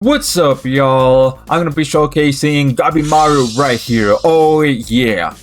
What's up, y'all? I'm gonna be showcasing Gabimaru right here. Oh yeah.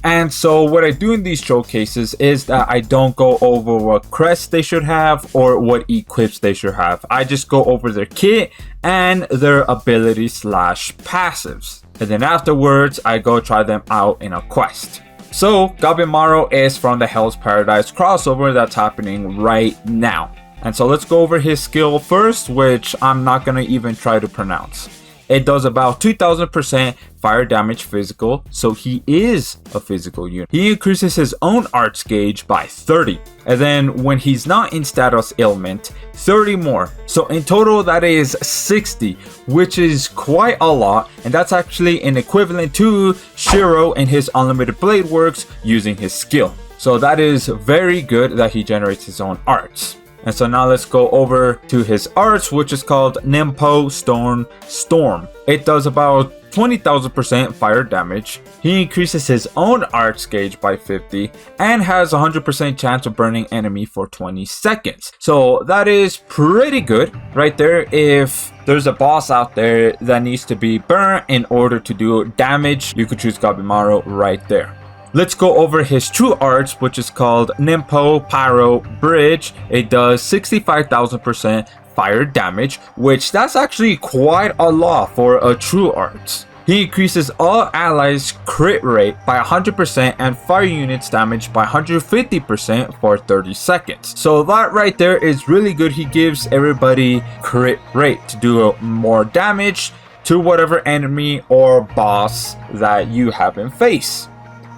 And so what I do in these showcases is that I don't go over what crests they should have or what equips they should have. I just go over their kit and their abilities slash passives. And then afterwards, I go try them out in a quest. So Gabimaru is from the Hell's Paradise crossover that's happening right now. And so let's go over his skill first, which I'm not going to even try to pronounce. It does about 2000% fire damage physical, so he is a physical unit. He increases his own arts gauge by 30. And then when he's not in status ailment, 30 more. So in total that is 60, which is quite a lot. And that's actually an equivalent to Shiro in his unlimited blade works using his skill. So that is very good that he generates his own arts. And so now let's go over to his arts, which is called Nimpo Storm. It does about 20,000% fire damage. He increases his own arts gauge by 50 and has 100% chance of burning enemy for 20 seconds. So that is pretty good right there. If there's a boss out there that needs to be burnt in order to do damage, you could choose Gabimaru right there. Let's go over his true arts, which is called Nimpo Pyro Bridge. It does 65,000% fire damage, which that's actually quite a lot for a true arts. He increases all allies crit rate by 100% and fire units damage by 150% for 30 seconds. So that right there is really good. He gives everybody crit rate to do more damage to whatever enemy or boss that you have in face.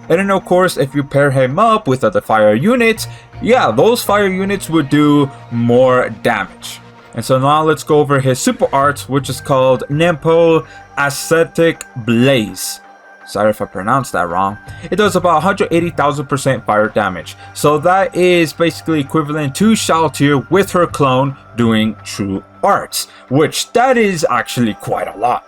And then of course, if you pair him up with other fire units, yeah, those fire units would do more damage. And so now let's go over his super arts, which is called Nimpo Ascetic Blaze. Sorry if I pronounced that wrong. It does about 180,000% fire damage. So that is basically equivalent to Shalltear with her clone doing true arts, which that is actually quite a lot.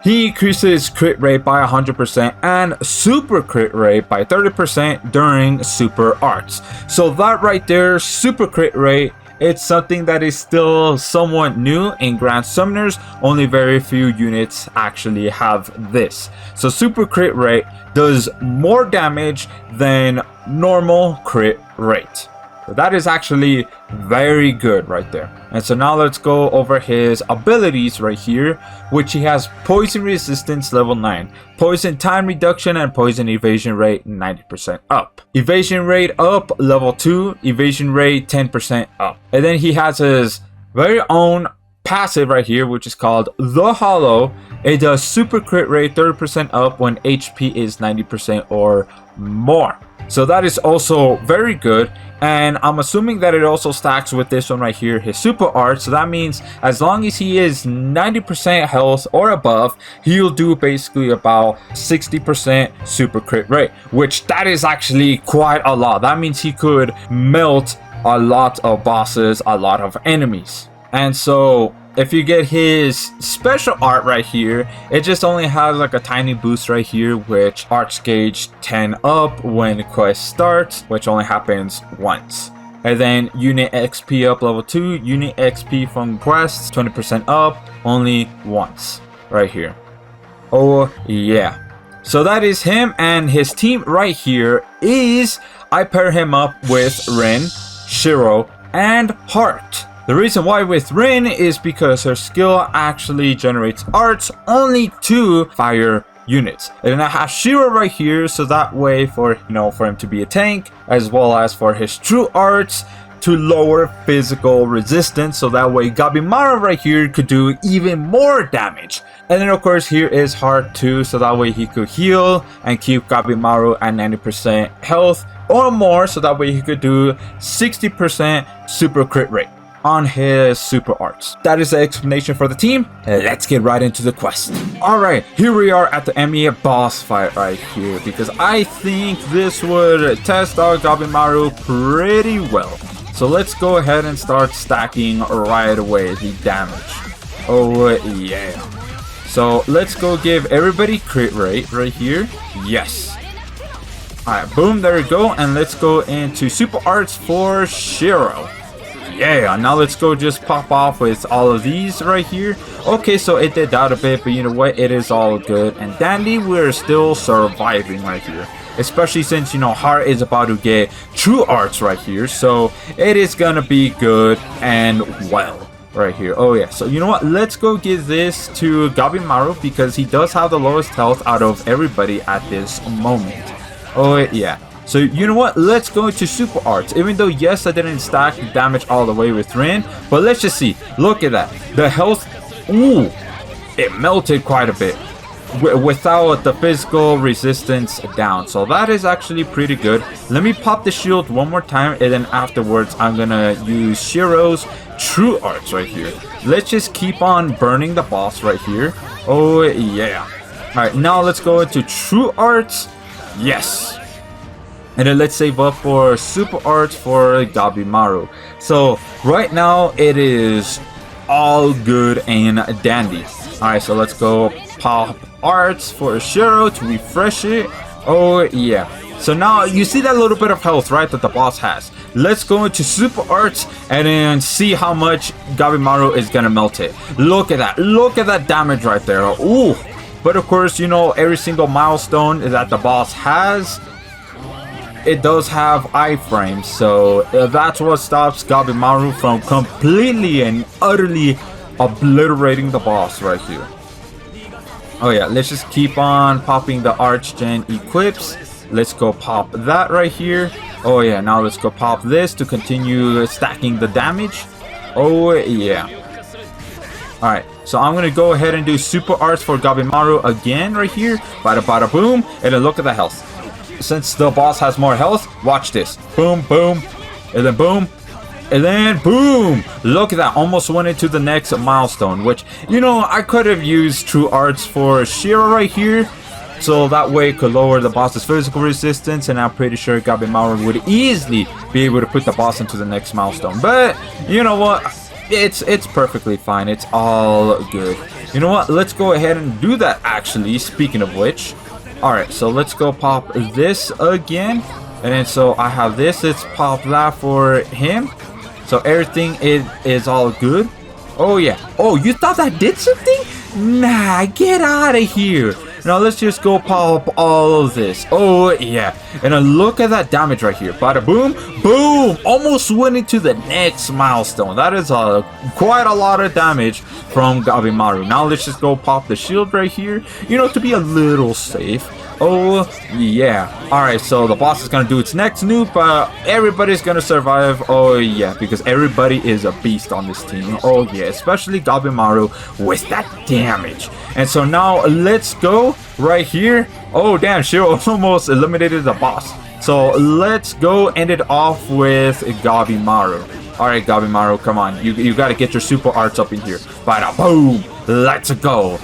He increases crit rate by 100% and super crit rate by 30% during super arts. So that right there, super crit rate, it's something that is still somewhat new in Grand Summoners. Only very few units actually have this. So super crit rate does more damage than normal crit rate. So that is actually very good right there. And so now let's go over his abilities right here, which he has poison resistance level 9, poison time reduction and poison evasion rate 90% up, evasion rate up level 2, evasion rate 10% up. And then he has his very own passive right here, which is called The Hollow. It does super crit rate 30% up when HP is 90% or more. So that is also very good. And I'm assuming that it also stacks with this one right here, his super art. So that means as long as he is 90% health or above, he'll do basically about 60% super crit rate, which that is actually quite a lot. That means he could melt a lot of bosses, a lot of enemies. And so if you get his special art right here, it just only has like a tiny boost right here, which arts gauge 10 up when quest starts, which only happens once. And then unit XP up level 2, unit XP from quests 20% up only once right here. Oh yeah. So that is him, and his team right here is, I pair him up with Rin, Shiro, and Heart. The reason why with Rin is because her skill actually generates arts only to fire units. And then I have Shiro right here, so that way for him to be a tank, as well as for his true arts to lower physical resistance, so that way Gabimaru right here could do even more damage. And then of course here is Heart too, so that way he could heal and keep Gabimaru at 90% health or more, so that way he could do 60% super crit rate on his super arts. That is the explanation for the team. Let's get right into the quest. Alright, here we are at the Emmy boss fight right here, because I think this would test our Gabimaru pretty well. So let's go ahead and start stacking right away the damage. Oh yeah. So let's go give everybody crit rate right here. Yes. Alright, boom, there we go. And let's go into super arts for Shiro. yeah, now let's go just pop off with all of these right here. Okay, so it did that a bit, but you know what? It is all good and dandy. We're still surviving right here. Especially since, you know, Heart is about to get True Arts right here. So it is gonna be good and well right here. Oh yeah, so you know what? Let's go give this to Gabimaru because he does have the lowest health out of everybody at this moment. Oh yeah. So you know what? Let's go into Super Arts. Even though yes, I didn't stack the damage all the way with Rin, but let's just see. Look at that. The health, ooh, it melted quite a bit without the physical resistance down. So that is actually pretty good. Let me pop the shield one more time, and then afterwards I'm gonna use Shiro's True Arts right here. Let's just keep on burning the boss right here. Oh yeah. All right, now let's go into True Arts. Yes. And then let's save up for Super Arts for Gabimaru. So right now it is all good and dandy. Alright, so let's go pop Arts for Shiro to refresh it. Oh yeah. So now you see that little bit of health, right, that the boss has. Let's go into Super Arts and then see how much Gabimaru is gonna melt it. Look at that. Look at that damage right there. Ooh. But of course, you know, every single milestone that the boss has, it does have iframes, so that's what stops Gabimaru from completely and utterly obliterating the boss right here. Oh yeah, let's just keep on popping the Archgen equips. Let's go pop that right here. Oh yeah, now let's go pop this to continue stacking the damage. Oh yeah. Alright, so I'm gonna go ahead and do Super Arts for Gabimaru again right here. Bada bada boom, and then look at the health. Since the boss has more health, watch this. Boom, boom, and then boom, and then boom. Look at that, almost went into the next milestone, which, you know, I could have used True Arts for Shiro right here, so that way it could lower the boss's physical resistance, and I'm pretty sure Gabimaru would easily be able to put the boss into the next milestone. But, you know what? It's perfectly fine. It's all good. You know what? Let's go ahead and do that, actually, speaking of which. Alright, so let's go pop this again. And then so I have this. Let's pop that for him. So everything is all good. Oh yeah. Oh, you thought that did something? Nah, get out of here. Now let's just go pop all of this. Oh yeah. And then look at that damage right here. Bada boom, boom. Almost went into the next milestone. That is quite a lot of damage from Gabimaru. Now let's just go pop the shield right here, you know, to be a little safe. Oh yeah. Alright, so the boss is gonna do its next nuke, but everybody's gonna survive. Oh yeah, because everybody is a beast on this team. Oh yeah, especially Gabimaru with that damage. And so now let's go right here. Oh damn, Shiro almost eliminated the boss. So let's go end it off with Gabimaru. Alright, Gabimaru, come on. You gotta get your Super Arts up in here. Bada boom! Let's go!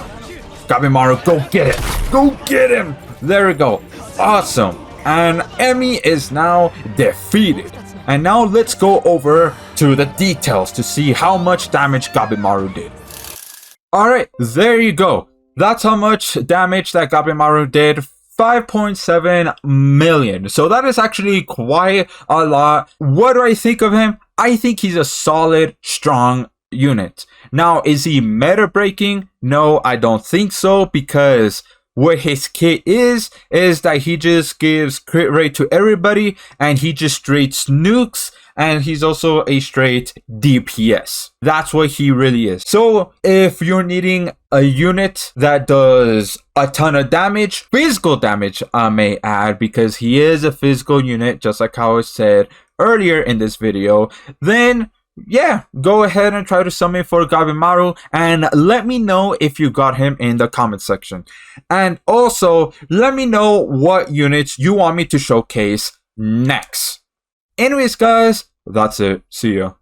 Gabimaru, go get it! Go get him! There we go. Awesome. And Emi is now defeated. And now let's go over to the details to see how much damage Gabimaru did. Alright, there you go. That's how much damage that Gabimaru did. 5.7 million. So that is actually quite a lot. What do I think of him? I think he's a solid, strong unit. Now, is he meta breaking? No, I don't think so, because what his kit is that he just gives crit rate to everybody, and he just straight nukes, and he's also a straight DPS. That's what he really is. So if you're needing a unit that does a ton of damage, physical damage, I may add, because he is a physical unit, just like how I said earlier in this video, then yeah, go ahead and try to summon for Gabimaru, and let me know if you got him in the comment section. And also, let me know what units you want me to showcase next. Anyways, guys, that's it. See ya.